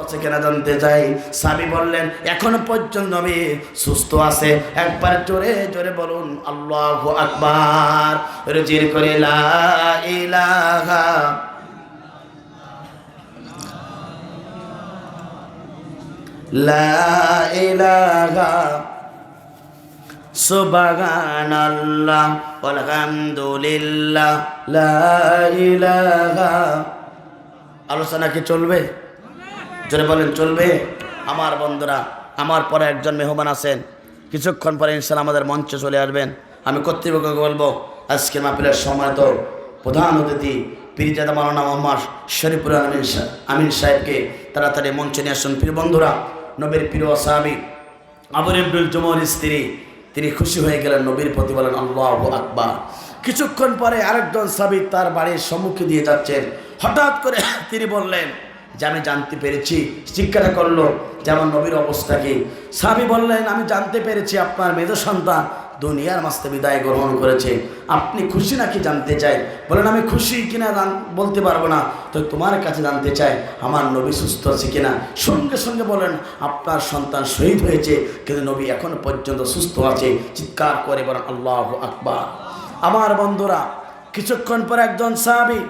আছে কিনা জানতে চাই। সাহাবী বললেন এখনো পর্যন্ত নবী সুস্থ আছে। একবার জোরে জোরে বলুন আল্লাহু আকবার, জির করে লা ইলাহা লা ইলাহা সুবহানাল্লাহ আলহামদুলিল্লাহ লা ইলাহা। আলোচনা কি চলবে? জোরে বলেন চলবে। আমার বন্ধুরা, আমার পরে একজন মেহমান আছেন, কিছুক্ষণ পরে ইনশাআল্লাহ আমাদের মঞ্চে চলে আসবেন। আমি কর্তৃপক্ষকে বলবো আজকের মাহফিলের সম্মানিত প্রধান অতিথি পীরজাদা মাওলানা মোহাম্মদ শরীফুল আমিন সাহেবকে তাড়াতাড়ি মঞ্চে নিয়ে আসুন। প্রিয় বন্ধুরা, নবীর প্রিয় সাহাবী আবু ইবনুল জুমুর স্ত্রী, তিনি খুশি হয়ে গেলেন, নবীর প্রতি বলেন আল্লাহু আকবার। কিছুক্ষণ পরে আরেকজন সাহাবী তার বাড়ির সম্মুখে দিয়ে যাচ্ছেন। হঠাৎ করে তিনি বললেন যে আমি জানতে পেরেছি, জিজ্ঞাসা করলো যেমন নবীর অবস্থা কি। সাহাবী বললেন আমি জানতে পেরেছি আপনার মেজ সন্তান দুনিয়ার মাঝে বিদায় গ্রহণ করেছে। আপনি খুশি নাকি জানতে চাই? বলেন আমি খুশি কিনা বলতে পারবো না, তো তোমার কাছে জানতে চাই আমার নবী সুস্থ আছে কিনা। সঙ্গে সঙ্গে বলেন আপনার সন্তান শহীদ হয়েছে কিন্তু নবী এখন পর্যন্ত সুস্থ আছে। চিৎকার করে বলেন আল্লাহু আকবার। আমার বন্ধুরা, কিছুক্ষণ পর একজন সাহাবী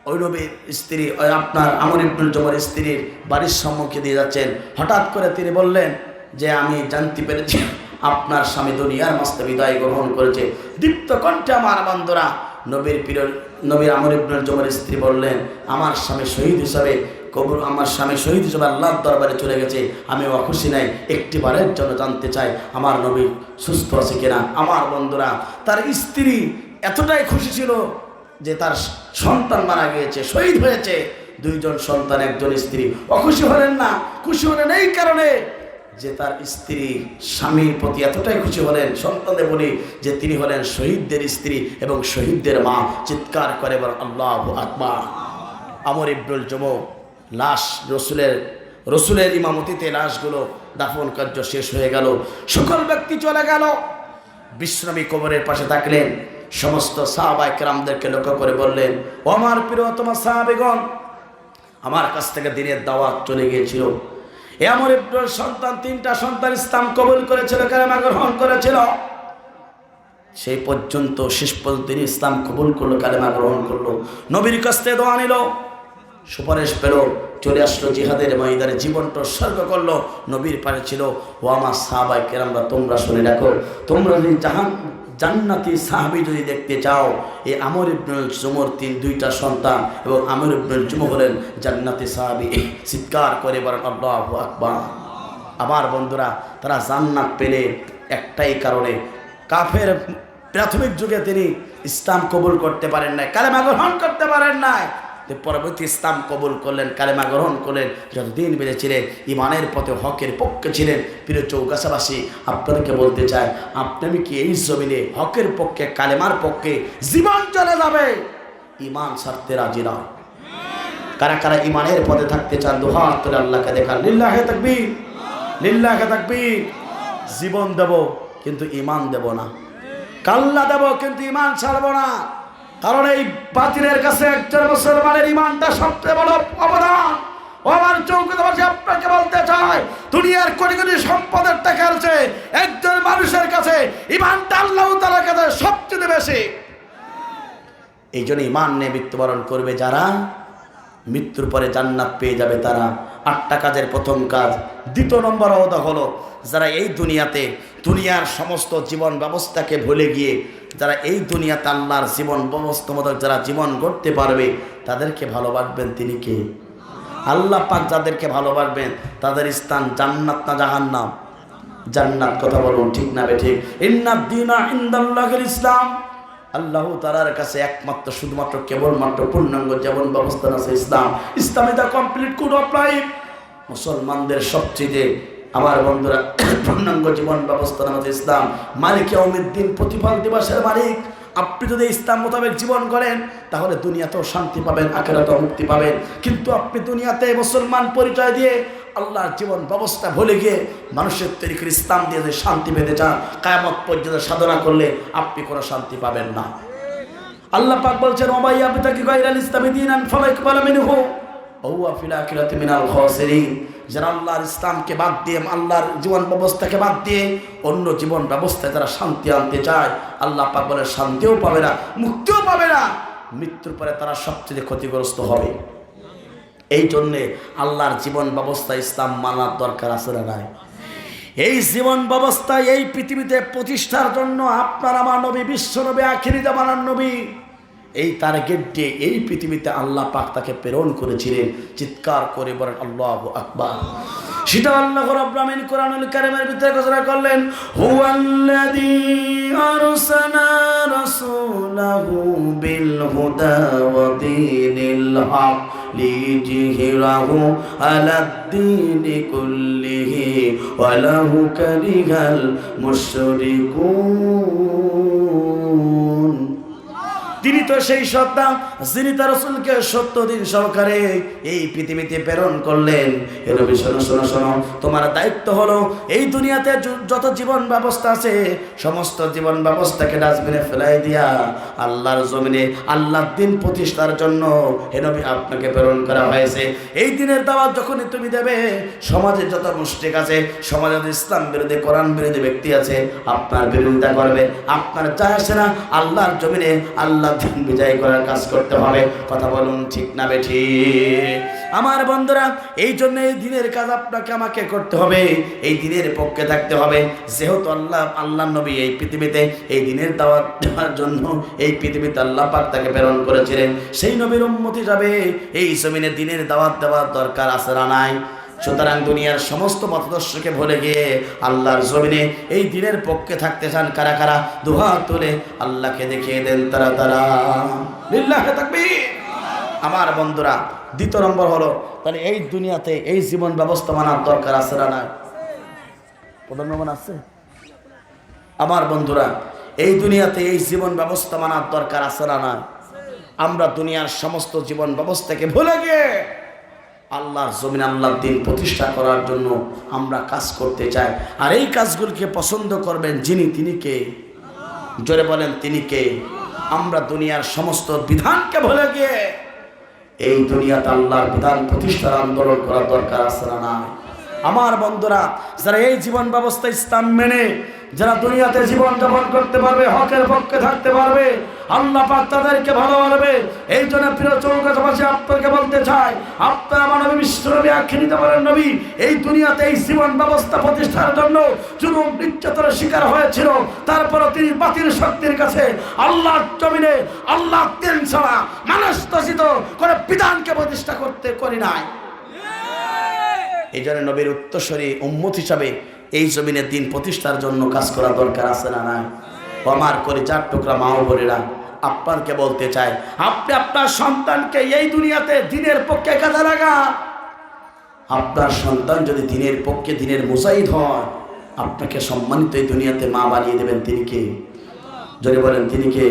ওই নবীর স্ত্রী আপনার আমর ইবনুল জুমুর স্ত্রীর বাড়ির সম্মুখে দিয়ে যাচ্ছেন। হঠাৎ করে তিনি বললেন যে আমি জানতে পেরেছি আপনার স্বামী দুনিয়ার মাঝে বিদায় গ্রহণ করেছে। দীপ্ত কণ্ঠে আমার বন্ধুরা নবীর আমর ইবনুল জুমুর স্ত্রী বললেন আমার স্বামী শহীদ হিসাবে আমার স্বামী শহীদ হিসাবে আল্লাহর দরবারে চলে গেছে। আমি অখুশি নাই, একটি বারের জন্য জানতে চাই আমার নবী সুস্থ আছে কিনা। আমার বন্ধুরা, তার স্ত্রী এতটাই খুশি ছিল যে তার সন্তান মারা গিয়েছে, শহীদ হয়েছে। দুইজন সন্তান, একজন স্ত্রী। অখুশি হলেন না, খুশি হলেন এই কারণে যে তার স্ত্রী স্বামীর প্রতি এতটাই খুশি হলেন, সন্তানদের বলি যে তিনি হলেন শহীদদের স্ত্রী এবং শহীদদের মা। চিৎকার করে বলেন আল্লাহু আকবার। আমর ইবনুল জুমুর লাশ রসুলের ইমামতিতে লাশগুলো দাফন কার্য শেষ হয়ে গেল। সকল ব্যক্তি চলে গেল। বিশ্বনবী কবরের পাশে থাকলেন। সমস্ত সাহাবায়ে কেরামদেরকে লক্ষ্য করে বললেন ও আমার প্রিয়তম সাহাবীগণ, আমার কাছ থেকে দিনের দাওয়াত চলে গিয়েছিল। আমর ইবনুল সন্তান, তিনটা সন্তান ইসলাম কবুল করেছিল, কালেমা গ্রহণ করেছিল। সেই পর্যন্ত শেষ পর্যন্ত তিনি ইসলাম কবুল করলো, কালেমা গ্রহণ করলো, নবীর কাছ থেকে দোয়া নিল, সুপারিশ পেল, চলে আসলো জিহাদের ময়দানে, জীবনটা উৎসর্গ করলো, নবীর পাশে ছিল। ও আমার সাহাবায়ে কেরামরা, তোমরা শুনে রাখো, তোমরা যদি জান্নাতি সাহাবী যদি দেখতে চাও, এই আমর ইবনুল জুমুর দুইটা সন্তান এবং আমর ইবনুল জুমুর হলেন জান্নাতি সাহাবী। চিৎকার করে বলেন আল্লাহু আকবার। আমার বন্ধুরা, তারা জান্নাত পেলে একটাই কারণে, কাফের প্রাথমিক যুগে তিনি ইসলাম কবুল করতে পারেন নাই, কালেমা গ্রহণ করতে পারেন নাই। পরবর্তী ইসলাম কবুল করলেন, কালেমা গ্রহণ করলেন, যতদিন বেঁচেছিলেন ইমানের পথে হকের পক্ষে ছিলেন। প্রিয় চৌগাছাবাসী, আপনাদেরকে বলতে চাই, আপনি কি এই জমিনে হকের পক্ষে, কালেমার পক্ষে জীবন চলে যাবে, ইমান ছাড়তে রাজি না? কারা কারা ইমানের পথে থাকতে চান? দুহাত তুলে আল্লাহকে দেখান। লিল্লাহে তাকবীর, লিল্লাহে তাকবীর। জীবন দেব কিন্তু ইমান দেব না, কাল্লা দেব কিন্তু ইমান ছাড়ব না। কারণ এই বাতিলের কাছে একজন মুসলমানের ইমানটা সবচেয়ে বড় অবদান। ও আমার চৌকিদারবাসী, আপনাকে বলতে চাই, দুনিয়ার কোটি কোটি সম্পদের টাকার চেয়ে একজন মানুষের কাছে ইমানটা আল্লাহ তাআলার কাছে সবচেয়ে বেশি। এই জন্য ইমান নিয়ে মৃত্যুবরণ করবে যারা, মৃত্যুর পরে জান্নাত পেয়ে যাবে তারা। 8টা কাজের প্রথম কাজ। দ্বিতীয় নম্বর হলো যারা এই দুনিয়াতে দুনিয়ার সমস্ত জীবন ব্যবস্থাকে ভুলে গিয়ে যারা এই দুনিয়াতে আল্লাহর জীবন ব্যবস্থা মতো যারা জীবন গড়তে পারবে, তাদেরকে ভালোবাসবেন তিনি কে? আল্লাহ পাক যাদেরকে ভালোবাসবেন তাদের স্থান জান্নাত না জাহান্নাম? জান্নাত। কথা বলুন ঠিক না বেঠিক? ইন্নাদ দীনা ইনদাল্লাহিল ইসলাম। আল্লাহ তাআলার কাছে একমাত্র শুধুমাত্র কেবলমাত্র পূর্ণাঙ্গ জীবন ব্যবস্থা আছে ইসলাম। Islam is the complete code of life. মুসলমানদের সবচেয়ে আমার বন্ধুরা পূর্ণাঙ্গ জীবন ব্যবস্থা আছে ইসলাম। মালিক ইয়াউমিদ্দিন, প্রতিফল দিবসের মালিক। আপনি যদি ইসলাম মোতাবেক জীবন করেন তাহলে দুনিয়াতেও শান্তি পাবেন, আখিরাতেও মুক্তি পাবেন। কিন্তু আপনি দুনিয়াতে মুসলমান পরিচয় দিয়ে আল্লাহর জীবন ব্যবস্থা ভুলে গিয়ে মানুষের তৈরি করে ইসলাম দিয়ে যে শান্তি পেতে চান, কিয়ামত পর্যন্ত সাধনা করলে আপনি কোনো শান্তি পাবেন না। আল্লাহ পাক বলছেন ওমাইয়াবতাগি গায়রাল ইসলামি দীনান ফালা ইকবালা মিনহু। ও ওয়া ফিল আখিরাতি মিনাল খাসিরিন। যারা আল্লাহর ইসলামকে বাদ দিয়ে, আল্লাহর জীবন ব্যবস্থাকে বাদ দিয়ে অন্য জীবন ব্যবস্থায় তারা শান্তি আনতে চায়, আল্লাহ পাক বলে শান্তিও পাবে না, মুক্তিও পাবে না, মৃত্যুর পরে তারা সবচেয়ে ক্ষতিগ্রস্ত হবে। এই জন্যে আল্লাহর জীবন ব্যবস্থা ইসলাম মানার দরকার আছে না নাই? এই জীবন ব্যবস্থা এই পৃথিবীতে প্রতিষ্ঠার জন্য আপনার আমার নবী, বিশ্ব নবী, আখিরি জামানার নবী, এই টার্গেট দিয়ে এই পৃথিবীতে আল্লাহ পাক তাকে প্রেরণ করেছিলেন। চিৎকার করে বলেন আল্লাহু আকবার। সেটা আল্লাহ রাব্বুল আলামিন কোরআনুল কারীমের ভিতরে ঘোষণা করলেন, হুয়াল্লাযী আরসালা রাসূলাহু বিল হুদা ওয়া দীনিল হক লিইয়ুযহিরাহু আলাদ-দীনি কুল্লিহি ওয়া লাহু কারিহাল মুশরিকুন। তিনি তো সেই সত্তা যিনি তার রাসূলকে 70 দিন সহকারে এই পৃথিবীতে প্রেরণ করলেন। হে নবী শোনো শোনো শোনো, তোমার দায়িত্ব হলো এই দুনিয়াতে যত জীবন ব্যবস্থা আছে সমস্ত জীবন ব্যবস্থাকে ডাস্টবিনে ফেলাই দিয়া আল্লাহর জমিনে আল্লাহর দিন প্রতিষ্ঠার জন্য হে নবী আপনাকে প্রেরণ করা হয়েছে। এই দিনের দাওয়াত যখনই তুমি দেবে, সমাজে যত মুশরিক আছে, সমাজে ইসলাম বিরোধী, কোরআন বিরোধী ব্যক্তি আছে, আপনার বিরোধিতা করবে, আপনার যায় আসে না। আল্লাহর জমিনে আল্লাহ দিন বিজয় করার কাজ করতে হবে। কথা বলুন ঠিক না বেঠিক? আমার বন্ধুরা, এই জন্য এই দিনের কাজ আপনাকে আমাকে করতে হবে, এই দিনের পক্ষে থাকতে হবে। যেহেতু আল্লাহ নবী এই পৃথিবীতে এই দিনের দাওয়াত দেওয়ার জন্য এই পৃথিবীতে আল্লাহ পাক তাকে প্রেরণ করেছিলেন, সেই নবীর উম্মতি যাবে এই জমিনে দিনের দাওয়াত দেওয়ার দরকার আছে না নাই? সুতরাং দুনিয়ার সমস্ত মতাদর্শকে ভুলে গিয়ে আল্লাহর জমিনে এই দিনের পক্ষে থাকতে চান কারা কারা? দুহাত তুলে আল্লাহকে দেখিয়ে দেন তারা তারা। লিল্লাহি তাকবীর। আমার বন্ধুরা, দ্বিতীয় নম্বর হলো তাহলে এই দুনিয়াতে এই জীবন ব্যবস্থা মানার দরকার আছে না নাই? প্রধান মান আছে? আমার বন্ধুরা, এই দুনিয়াতে এই জীবন ব্যবস্থা মানার দরকার আছে না নাই? আমরা দুনিয়ার সমস্ত জীবন ব্যবস্থাকে ভুলে গিয়ে আল্লাহর জমিনে আল্লাহর দিন প্রতিষ্ঠা করার জন্য আমরা কাজ করতে চাই। আর এই কাজগুলোকে পছন্দ করবেন যিনি, তিনি কে? জোরে বলেন তিনি কে? আমরা দুনিয়ার সমস্ত বিধানকে ভুলে গিয়ে এই দুনিয়াতে আল্লাহর বিধান প্রতিষ্ঠার আন্দোলন করার দরকার আছে না নাই? আমার বন্ধুরা, যারা এই জীবন ব্যবস্থা ইসলাম মেনে যারা দুনিয়াতে জীবন যাপন করতে পারবে, হকের পক্ষে থাকতে পারবে, আল্লাহ পাক তাদেরকে ভালোবাসবে। এই জন্য প্রিয় চৌকাশবাসী আপনাকে বলতে চাই, আপনার আমার নবী বিশ্ব নবী, আখিরি জামানার নবী এই দুনিয়াতে এই জীবন ব্যবস্থা প্রতিষ্ঠার জন্য জুলুম নির্যাতনের শিকার হয়েছিল। তারপরও তিনি বাতিল শক্তির কাছে আল্লাহর জমিনে আল্লাহ দিন ছাড়া মানুষ দোষিত করে বিধানকে প্রতিষ্ঠা করতে করি নাই। এই জন্য নবীর উত্তরসূরি উম্মত হিসাবে এই জমিনে দিন প্রতিষ্ঠার জন্য কাজ করা দরকার আছে না নাই? আমার করে 4 টুকরা মা ও বোনেরা, আপনাকে বলতে চাই, আপনি আপনার সন্তানকে এই দুনিয়াতে দিনের পক্ষে কাজে লাগান। আপনার সন্তান যদি দিনের পক্ষে, দিনের মুজাহিদ হয়, আপনাকে সম্মানিত এই দুনিয়াতে মা বানিয়ে দেবেন। তিনি কে? যদি বলেন তিনি কে?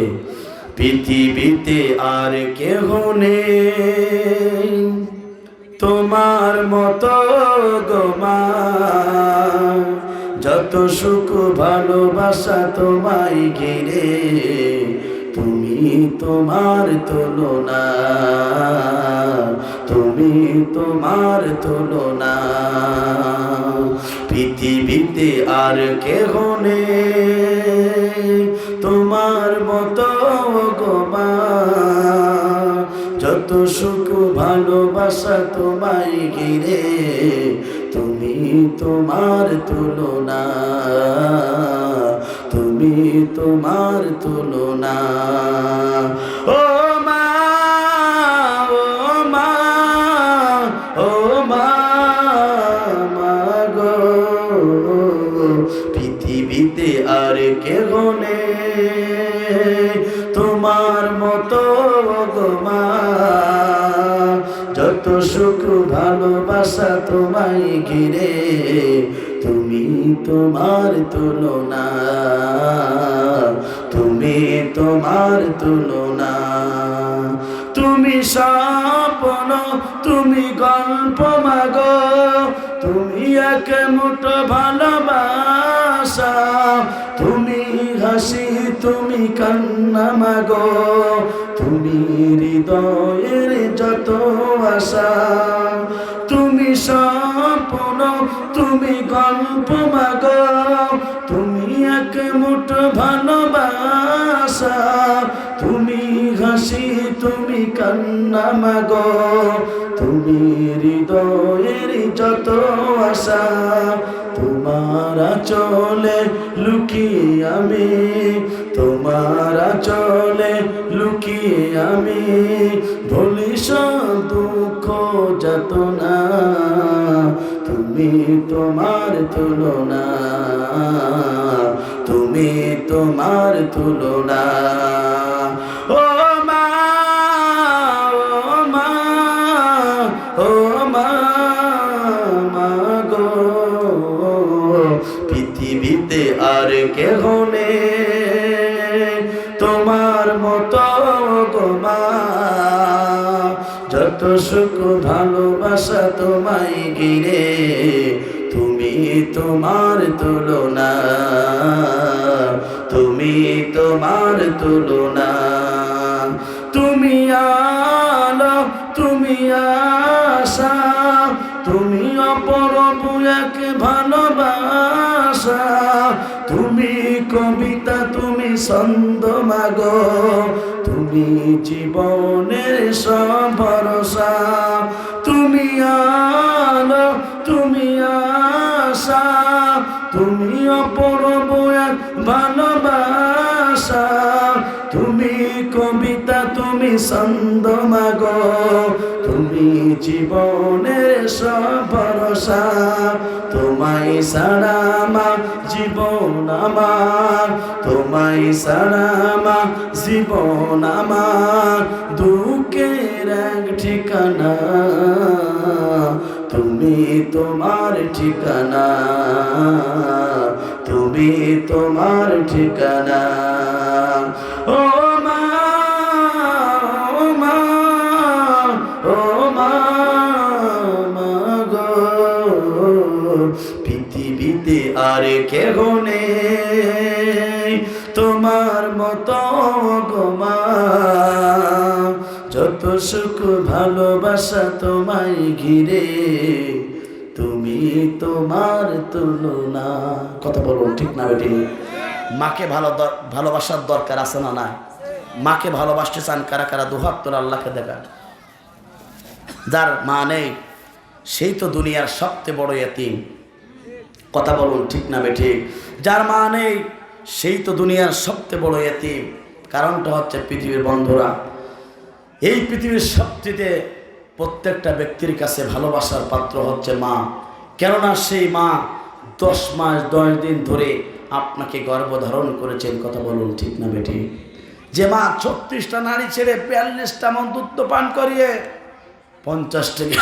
পৃথিবীতে আর কেহ নেই তোমার মতো গো মা, যত সুখ ভালোবাসা তোমায় ঘিরে, তুমি তোমার তুলনা, তুমি তোমার তুলনা। পৃথিবীতে আর কেহ নেই তোমার মতো গো মা, যত সুখ ভালোবাসা তোমায় ঘিরে, তুমি তোমার তুলনা, তুমি তোমার তুলনা। ও মা, ও মা, ও মা, মা গো, পৃথিবীতে আর কেহ নেই তোমার মতো গো মা, যত সুখ ভালোবাসা তোমায় ঘিরে, তুমি তোমার তুলনা, তুমি তোমার তুলনা। তুমি স্বপ্ন, তুমি গল্প মাগো, তুমি এক মুঠো ভালোবাসা আশা, তুমি হাসি তুমি কান্না মাগো, তুমি হৃদয়ের যত আশা, তুমি স্বপ্ন তুমি গল্প মাগো, তুমি এক মুঠো ভালোবাসা, তুমি হাসি তুমি কান্না মাগো, তুমি হৃদয়ের যত আশা, তোমার চলে লুকিয়ে আমি, তোমার চলে লুকিয়ে আমি, ভুলি সব দুঃখ যাতনা, তুমি তোমার তুলনা, তুমি তোমার তুলনা। ও মা, ও মা, ও মা, মা গো, পৃথিবীতে আর কেহ নেই তোমার মতো গো মা, যত সুখ ভালোবাসা তোমায় ঘিরে, তুমি তোমার তুলনা, তুমি তোমার তুলনা, তুমি আলো তুমি আশা, তুমি অপরূপ এক ভালোবাসা, তুমি কবিতা তুমি ছন্দ মাগো, তুমি জীবনের সব ভরসা, তুমি আলো তুমি আশা, তুমি অপরূপ এক ভালোবাসা, তুমি কবিতা তুমি ছন্দ মাগো, তুমি জীবনের সব ভরসা, তোমায় ছাড়া মা জীবন আমার, তোমায় ছাড়া মা জীবন আমার, দুঃখের এক ঠিকানা, তুমি তোমার ঠিকানা, তুমি তোমার ঠিকানা। ও মা, ও মা, ও মা, মা গো, পৃথিবীতে আর কেহ নেই তোমার মতো গো মা, যত সুখ ভালোবাসা তোমায় ঘিরে, তুমি তোমার তুলনা। কথা বলুন ঠিক না বেটি? মাকে ভালোবাসার দরকার আছে না নাই? মাকে ভালোবাসতে চান কারা কারা? দুহাত তোলা আল্লাহকে দেখা। যার মা নেই সেই তো দুনিয়ার সবচেয়ে বড় এতিম। কথা বলুন ঠিক না বেটি? যার মা নেই সেই তো দুনিয়ার সবচেয়ে বড় এতিম। কারণটা হচ্ছে পৃথিবীর বন্ধুরা, এই পৃথিবীর সবচেয়ে প্রত্যেকটা ব্যক্তির কাছে ভালোবাসার পাত্র হচ্ছে মা। কেননা সেই মা 10 মাস 10 দিন ধরে আপনাকে গর্ভধারণ করেছেন। কথা বলুন ঠিক না বেটি? যে মা 36টা নারী ছেড়ে 42টা মন দুধ পান করিয়ে 50 থেকে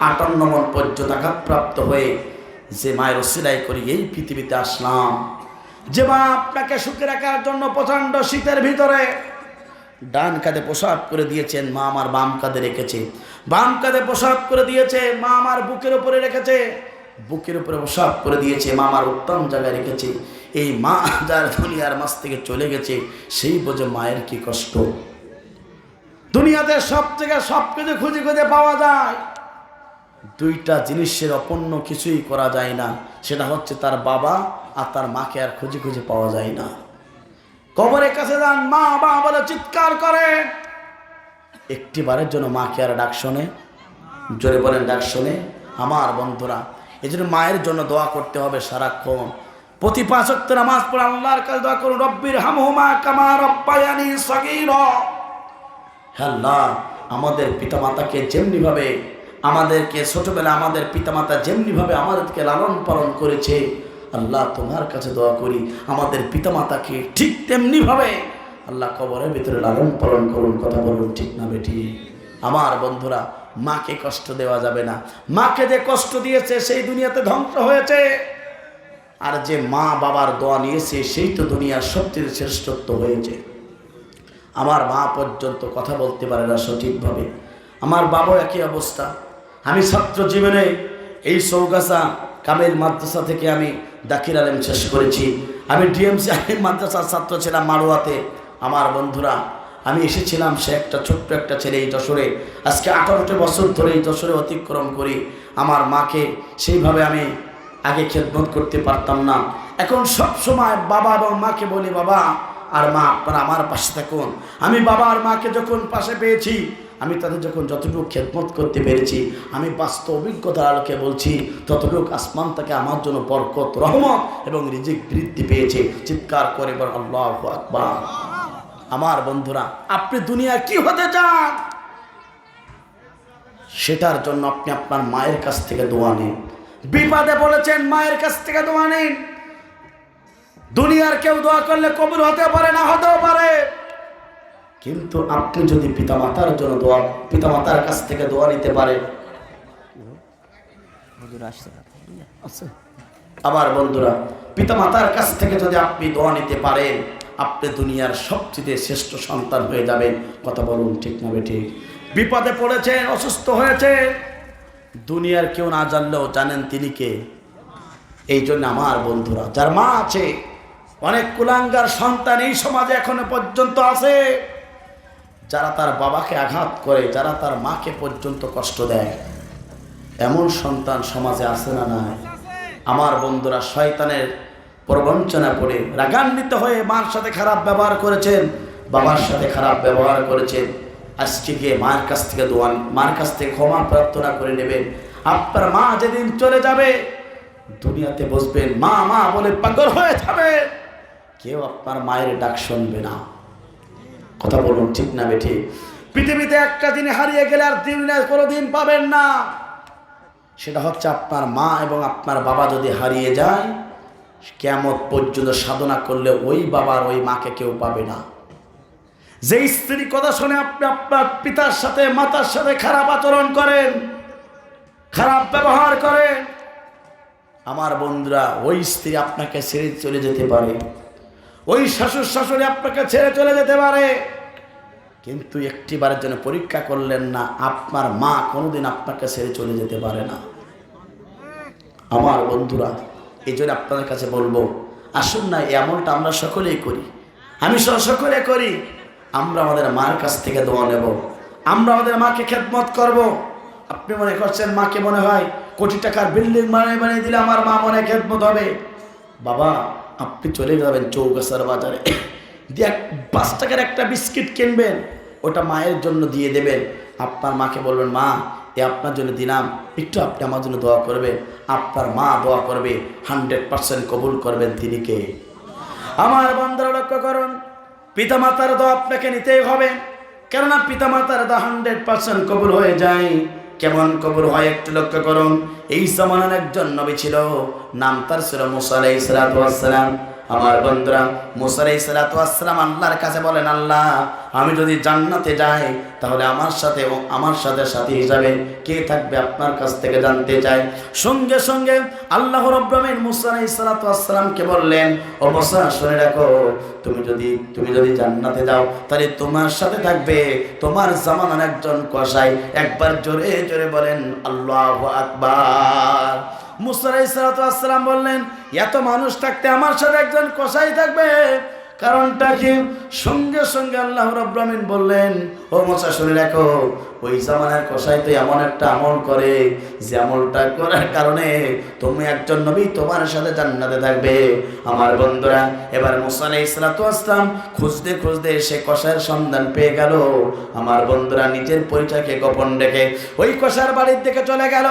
58 মন পর্যন্ত আঘাতপ্রাপ্ত হয়ে যে মায়ের ওসিলাই করি এই পৃথিবীতে আসলাম, যে মা আপনাকে সুখে রাখার জন্য প্রচণ্ড শীতের ভিতরে ডান কাঁধে প্রসাব করে দিয়েছেন, মা আমার বাম কাঁধে রেখেছে। বাম কাঁধে প্রসাব করে দিয়েছে, মা আমার বুকের উপরে রেখেছে। বুকের উপরে প্রসাব করে দিয়েছে, মা আমার উত্তম জায়গায় রেখেছে। এই মা যার দুনিয়ার মাছ থেকে চলে গেছে সেই বোঝে মায়ের কি কষ্ট। দুনিয়াতে সব থেকে সব কিছু খুঁজে খুঁজে পাওয়া যায়, দুইটা জিনিসের অপন্য কিছুই করা যায় না, সেটা হচ্ছে তার বাবা আর তার মাকে আর খুঁজে খুঁজে পাওয়া যায় না। কবরের কাছে যান, মা বাবা বলে চিৎকার করে, একটি বারের জন্য মাকে আর ডাক শোনে? জোরে বলেন ডাক শোনে? আমার বন্ধুরা, এই জন্য মায়ের জন্য দোয়া করতে হবে সারাক্ষণ। প্রতি 5 ওয়াক্ত নামাজ পড়ে আল্লাহর কাছে দোয়া করুন, রব্বির হামহুমা কামা রব্বায়ানি সগীরা। হে আল্লাহ, আমাদের পিতামাতাকে যেমনিভাবে আমাদেরকে ছোটবেলা আমাদের পিতামাতা যেমনিভাবে আমাদেরকে লালন পালন করেছে, আল্লাহ তোমার কাছে দোয়া করি আমাদের পিতামাতাকে ঠিক তেমনিভাবে আল্লাহ কবরের ভিতরে লালন পালন করুন। কথা বলুন ঠিক না বেটি? আমার বন্ধুরা, মাকে কষ্ট দেওয়া যাবে না। মাকে যে কষ্ট দিয়েছে সেই দুনিয়াতে ধ্বংস হয়েছে, আর যে মা বাবার দোয়া নিয়েছে সেই তো দুনিয়ার সবচেয়ে শ্রেষ্ঠত্ব হয়েছে। আমার মা পর্যন্ত কথা বলতে পারে না সঠিকভাবে, আমার বাবা একই অবস্থা। আমি ছাত্র জীবনে এই চৌগাছা কামিল মাদ্রাসা থেকে আমি দাখিল আলেম শেষ করেছি। আমি ডিএমসি আলিম মাদ্রাসার ছাত্র ছিলাম মাড়ুয়াতে। আমার বন্ধুরা, আমি এসেছিলাম সে একটা ছোট্ট একটা ছেলে এই যশোরে। আজকে 18টা বছর ধরে এই যশোরে অতিক্রম করি। আমার মাকে সেইভাবে আমি আগে খেদমত করতে পারতাম না। এখন সব সময় বাবা এবং মাকে বলি, বাবা আর মা আপনারা আমার পাশে থাকুন। আমি বাবা আর মাকে যখন পাশে পেয়েছি, আমি তাদের যখন যতটুকু খেদমত করতে পেরেছি, আমি বাস্তব অভিজ্ঞতার আলোকে বলছি, ততটুকু আসমান থেকে আমার জন্য বরকত, রহমত এবং রিজিক বৃদ্ধি পেয়েছে। চিৎকার করে বল আল্লাহু আকবার। আমার বন্ধুরা, আপনি দুনিয়া কি হতে চান সেটার জন্য আপনি আপনার মায়ের কাছ থেকে দোয়া নিন। বিপদে বলেছেন মায়ের কাছ থেকে দোয়া নিন। দুনিয়ার কেউ দোয়া করলে কবুল হতে পারে, না হতেও পারে, কিন্তু আপনি যদি পিতামাতার জন্য দোয়া, পিতামাতার কাছ থেকে দোয়া নিতে পারেন। আমার বন্ধুরা, পিতামাতার কাছ থেকে যদি আপনি দোয়া নিতে পারেন, আপনি দুনিয়ার সবচেয়ে শ্রেষ্ঠ সন্তান হয়ে যাবেন। কথা বলুন, ঠিক না বেঠিক? বিপদে পড়েছেন, অসুস্থ হয়েছে, দুনিয়ার কেউ না জানলেও জানেন তিনি কে। এই জন্য আমার বন্ধুরা, যার মা আছে, অনেক কুলাঙ্গার সন্তান এই সমাজে এখনো পর্যন্ত আছে, যারা তার বাবাকে আঘাত করে, যারা তার মাকে পর্যন্ত কষ্ট দেয়, এমন সন্তান সমাজে আছে না নাই? আমার বন্ধুরা, শয়তানের প্রবঞ্চনা করে রাগান্বিত হয়ে মার সাথে খারাপ ব্যবহার করেছেন, বাবার সাথে খারাপ ব্যবহার করেছেন। আজকে গিয়ে মায়ের কাছ থেকে দোয়া, মার কাছ থেকে ক্ষমা প্রার্থনা করে নেবেন। আপনার মা যেদিন চলে যাবে, দুনিয়াতে বসবেন মা মা বলে পাগল হয়ে যাবে, কেউ আপনার মায়ের ডাক শুনবে না। কথা বলুন, ঠিক না বেঠিক? পৃথিবীতে একটা দিন হারিয়ে গেলে আর কোনোদিন পাবেন না। সেটা হচ্ছে আপনার মা এবং আপনার বাবা যদি হারিয়ে যায়, কিয়ামত পর্যন্ত সাধনা করলে ওই বাবার ওই মাকে কেউ পাবে না। যে স্ত্রী কথা শুনে আপনি আপনার পিতার সাথে মাতার সাথে খারাপ আচরণ করেন, খারাপ ব্যবহার করেন, আমার বন্ধুরা, ওই স্ত্রী আপনাকে ছেড়ে চলে যেতে পারে, ওই শ্বশুর শাশুড়ি আপনাকে ছেড়ে চলে যেতে পারে, কিন্তু একটিবারের জন্য পরীক্ষা করলেন না, আপনার মা কোনোদিন আপনাকে ছেড়ে চলে যেতে পারে না। আমার বন্ধুরা, এই জন্য আপনাদের কাছে বলবো, আসুন না এমনটা আমরা সকলেই করি, আমি সকলে করি। আমরা আমাদের মার কাছ থেকে দোয়া নেব, আমরা আমাদের মাকে খেদমত করব। আপনি মনে করছেন মাকে মনে হয় কোটি টাকার বিল্ডিং বানিয়ে দিলে আমার মা মনে খেদমত হবে। বাবা, আপনি চলে যাবেন চৌগাছার বাজারে, 5 টাকার একটা বিস্কিট কিনবেন, ওটা মায়ের জন্য দিয়ে দেবেন। আপনার মাকে বলবেন, মা এ আপনার জন্য দিলাম, একটু আপনি আমার জন্য দোয়া করবেন। আপনার মা দোয়া করবে, 100% কবুল করবেন তিনি কে? আমার বন্ধুরা, লক্ষ্য করুন, পিতামাতার দোয়া আপনাকে নিতেই হবে, কেননা পিতামাতার দোয়া 100% কবুল হয়ে যায়। কেমন কবুল হয় একটু লক্ষ্য করুন। এই জামানার একজন নবী ছিল, নাম তার ছিল মুসা আলাইহিস সালাতু ওয়াস সালাম। আমার বন্ধুরা, মুসা আলাইহিস সালাতু ওয়াস সালাম আল্লাহর কাছে বলেন, আল্লাহ আমি যদি জান্নাতে যাই, তাহলে আমার সাথে সাথী হিসাবে কে থাকবে আপনার কাছ থেকে জানতে চাই। সঙ্গে সঙ্গে আল্লাহ রাব্বুল আলামিন মুসা আলাইহিস সালাতু ওয়াস সালামকে বললেন, ও মুসা, শুনে রাখো, তুমি যদি জান্নাতে যাও, তাহলে তোমার সাথে থাকবে তোমার জামানার একজন কসাই। একবার জোরে জোরে বলেন আল্লাহু আকবার। মুসা আলাইহিস সালাতু ওয়াস সালাম বললেন, এত মানুষ থাকতে আমার সাথে একজন কসাই থাকবে, কারণটা কি? সঙ্গে সঙ্গে আল্লাহ রাব্বুল আলামিন বললেন, ও মুসা, শুনে রাখো, ওই জামানার কসাই তো এমন একটা আমল করে, যে আমলটা করার কারণে তুমি একজন নবী তোমার সাথে জান্নাতে থাকবে। আমার বন্ধুরা, এবার মুসা আলাইহিস সালাতু ওয়াস সালাম খুঁজতে খুঁজতে সে কসাইয়ের সন্ধান পেয়ে গেল। আমার বন্ধুরা, নিজের পরিচয়কে গোপন রেখে ওই কসাইয়ের বাড়ির দিকে চলে গেল।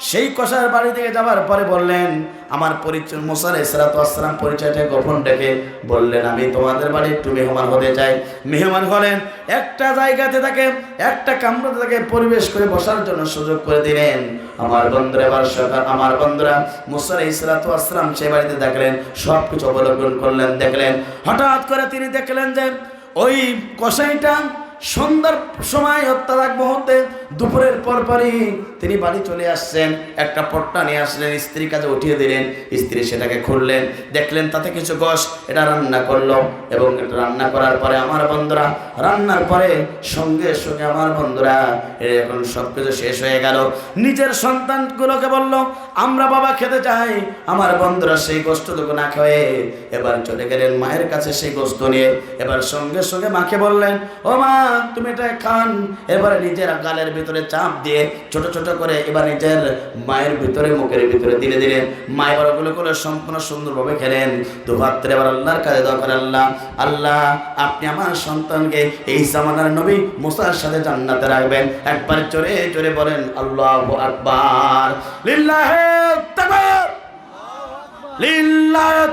সেই কসাইয়ের বাড়ি থেকে যাওয়ার পরে বললেন, আমার পরিচয়, মুসা আলাইহিস সালাতু ওয়াস সালাম পরিচয়টা গোপন রেখে বললেন, আমি তোমাদের বাড়ি একটু মেহমান হতে চাই। মেহমান হলেন, একটা জায়গাতে তাকে, একটা কামরাতে তাকে পরিবেশ করে বসার জন্য সুযোগ করে দিলেন। আমার বন্ধুরা, এবার আমার বন্ধুরা, মুসা আলাইহিস সালাতু ওয়াস সালাম সেই বাড়িতে দেখলেন, সবকিছু অবলোকন করলেন, দেখলেন। হঠাৎ করে তিনি দেখলেন যে ওই কসাইটা সন্ধ্যার সময় অত্যাধিক মুহূর্তে দুপুরের পরপরই তিনি বাড়ি চলে আসছেন। একটা পট্টা নিয়ে আসলেন, স্ত্রীর কাছে উঠিয়ে দিলেন। স্ত্রী সেটাকে খুললেন, দেখলেন তাতে কিছু গোশ, এটা রান্না করলো। এবং এটা রান্না করার পরে আমার বন্ধুরা, রান্নার পরে সঙ্গে সঙ্গে আমার বন্ধুরা এখন সব কিছু শেষ হয়ে গেল। নিজের সন্তানগুলোকে বলল আমরা বাবা খেতে চাই। আমার বন্ধুরা সেই গোশটুকু না খেয়ে এবার চলে গেলেন মায়ের কাছে সেই গোশত নিয়ে। এবার সঙ্গে সঙ্গে মাকে বললেন, ও মা তুমি এটা খান। এবারে নিজের গালের ভিতরে চাপ দিয়ে ছোট ছোট করে এবার নিজের মায়ের ভিতরে, মুখের ভিতরে দিলে দিলেন। মা এবার ওগুলো করে সম্পূর্ণ সুন্দরভাবে খেলেন। দুহাত্রে এবার আল্লাহর কাছে দোয়া করে, আল্লাহ আল্লাহ আপনি আমার সন্তানকে এই জামানার নবী মুসার সাথে জান্নাতে রাখবেন। একবার জোরে জোরে বলেন আল্লাহু আকবার, লিল্লাহি তাকবীর, লিল্লাহি